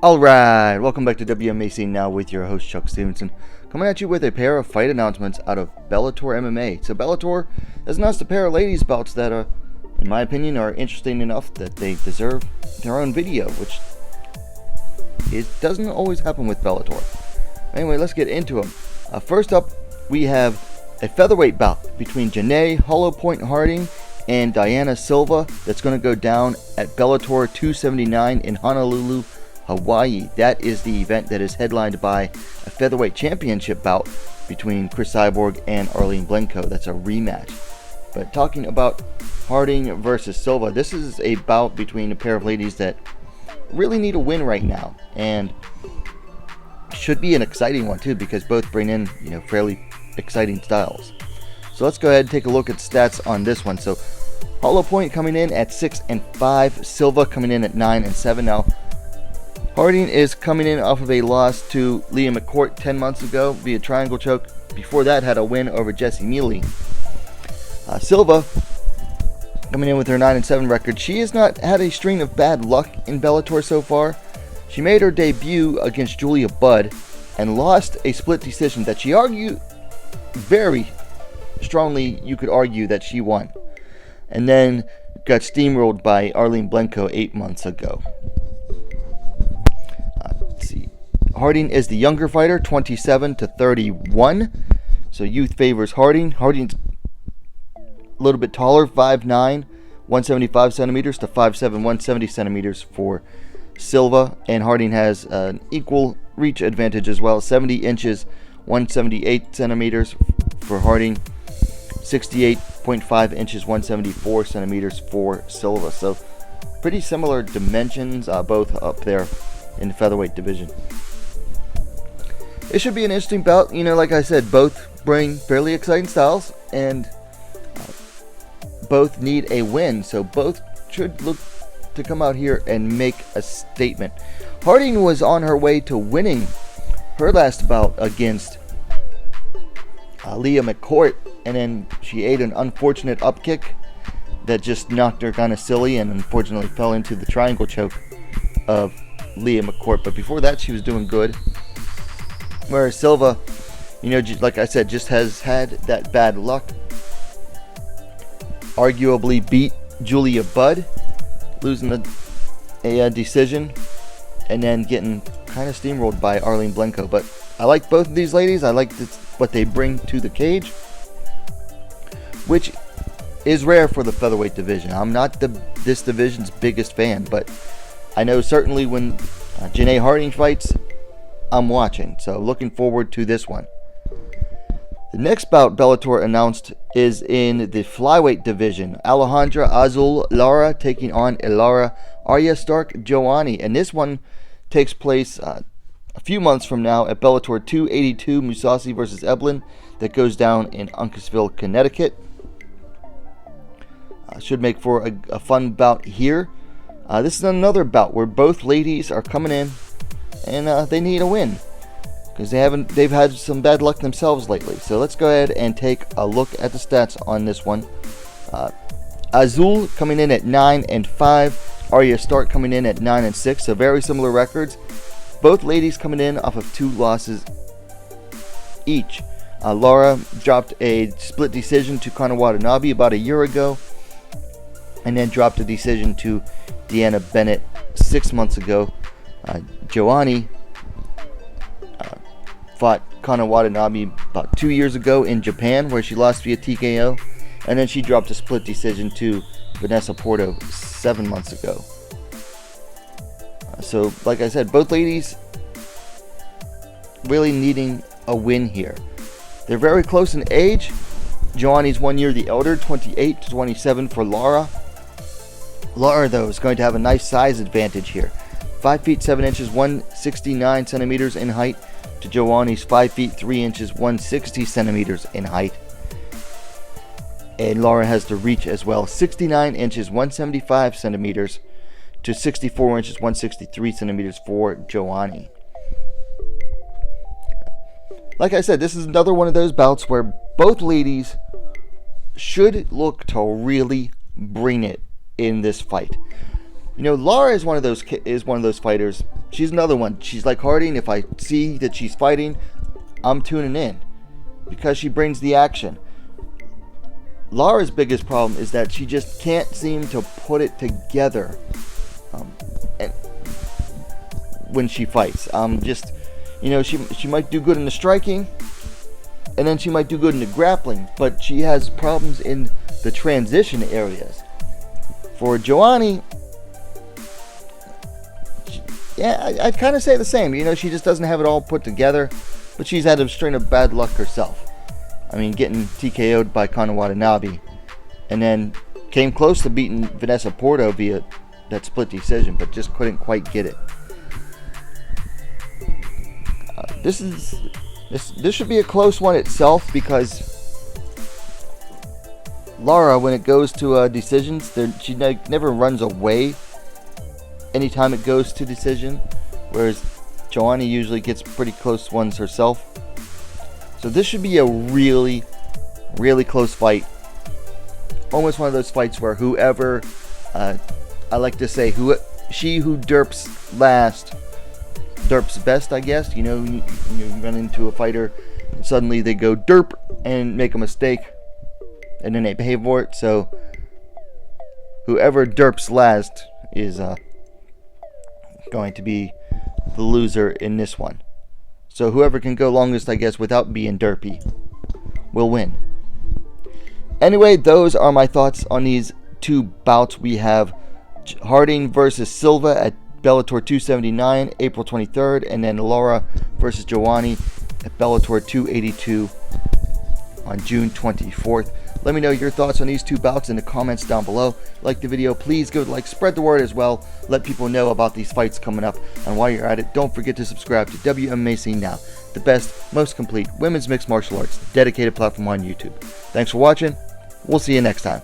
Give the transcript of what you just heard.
Alright, welcome back to WMA Now with your host Chuck Stevenson, coming at you with a pair of fight announcements out of Bellator MMA. So Bellator has announced a pair of ladies bouts that in my opinion, are interesting enough that they deserve their own video, which it doesn't always happen with Bellator. Anyway, let's get into them. First up, we have a featherweight bout between Janay Harding and Dayana Silva that's going to go down at Bellator 279 in Honolulu, Hawaii. That is the event that is headlined by a featherweight championship bout between Chris Cyborg and Arlene Blencowe. That's a rematch. But talking about Harding versus Silva, this is a bout between a pair of ladies that really need a win right now, and should be an exciting one too, because both bring in fairly exciting styles. So let's go ahead and take a look at stats on this one. So Hollow Point coming in at 6-5, Silva coming in at 9-7. Now Harding is coming in off of a loss to Leah McCourt 10 months ago via triangle choke. Before that, had a win over Jessie Mealy. Silva coming in with her 9-7 record. She has not had a string of bad luck in Bellator so far. She made her debut against Julia Budd and lost a split decision that she argued very strongly, you could argue that she won, and then got steamrolled by Arlene Blencowe 8 months ago. Let's see. Harding is the younger fighter, 27-31, so youth favors Harding. Harding's a little bit taller, 5'9", 175 centimeters to 5'7", 170 centimeters for Silva, and Harding has an equal reach advantage as well, 70 inches, 178 centimeters for Harding, 68.5 inches, 174 centimeters for Silva. So pretty similar dimensions, both up there in the featherweight division. It should be an interesting bout. Like I said, both bring fairly exciting styles, and both need a win, so both should look to come out here and make a statement. Harding was on her way to winning her last bout against Leah McCourt, and then she ate an unfortunate upkick that just knocked her kind of silly and unfortunately fell into the triangle choke of Leah McCourt. But before that, she was doing good. Whereas Silva, like I said, just has had that bad luck. Arguably beat Julia Budd, losing a decision, and then getting kind of steamrolled by Arlene Blencowe. But I like both of these ladies. I like what they bring to the cage, which is rare for the featherweight division. I'm not this division's biggest fan, but I know certainly when Janay Harding fights, I'm watching. So looking forward to this one. The next bout Bellator announced is in the Flyweight division. Alejandra Lara taking on Ilara, Arya Stark, Joanne, and this one takes place a few months from now at Bellator 282, Musasi versus Eblin, that goes down in Uncasville, Connecticut. Should make for a fun bout here. This is another bout where both ladies are coming in and they need a win, because they've had some bad luck themselves lately. So let's go ahead and take a look at the stats on this one. Azul coming in at 9-5, Arya Stark coming in at 9-6, so very similar records. Both ladies coming in off of 2 losses each. Lara dropped a split decision to Kana Watanabe about a year ago, and then dropped a decision to Deanna Bennett 6 months ago. Joanne fought Kana Watanabe about 2 years ago in Japan, where she lost via TKO, and then she dropped a split decision to Vanessa Porto 7 months ago. So like I said, both ladies really needing a win here. They're very close in age. Joanne's 1 year the elder, 28-27 for Lara. Lara, though, is going to have a nice size advantage here. 5 feet 7 inches, 169 centimeters in height, to Joanne's 5 feet 3 inches, 160 centimeters in height. And Lara has the reach as well, 69 inches, 175 centimeters to 64 inches, 163 centimeters for Joanne. Like I said, this is another one of those bouts where both ladies should look to really bring it in this fight. Lara is one of those fighters she's another one. She's like Harding. If I see that she's fighting, I'm tuning in because she brings the action. Lara's biggest problem is that she just can't seem to put it together and when she fights. She might do good in the striking, and then she might do good in the grappling, but she has problems in the transition areas. For Joanne, I'd kind of say the same. She just doesn't have it all put together, but she's had a string of bad luck herself. I mean, getting TKO'd by Kana Watanabe, and then came close to beating Vanessa Porto via that split decision, but just couldn't quite get it. This should be a close one itself, because Lara, when it goes to decisions, she never runs away anytime it goes to decision, whereas Joanne usually gets pretty close ones herself. So this should be a really, really close fight. Almost one of those fights where whoever, I like to say, she who derps last, derps best, I guess. You run into a fighter and suddenly they go derp and make a mistake, and then they pay for it. So whoever derps last is going to be the loser in this one. So whoever can go longest, I guess, without being derpy will win. Anyway, those are my thoughts on these two bouts. We have Harding versus Silva at Bellator 279, April 23rd, and then Lara versus Joanne at Bellator 282 on June 24th. Let me know your thoughts on these two bouts in the comments down below. Like the video, please give it a like, spread the word as well. Let people know about these fights coming up. And while you're at it, don't forget to subscribe to WMMA Scene Now, the best, most complete women's mixed martial arts dedicated platform on YouTube. Thanks for watching. We'll see you next time.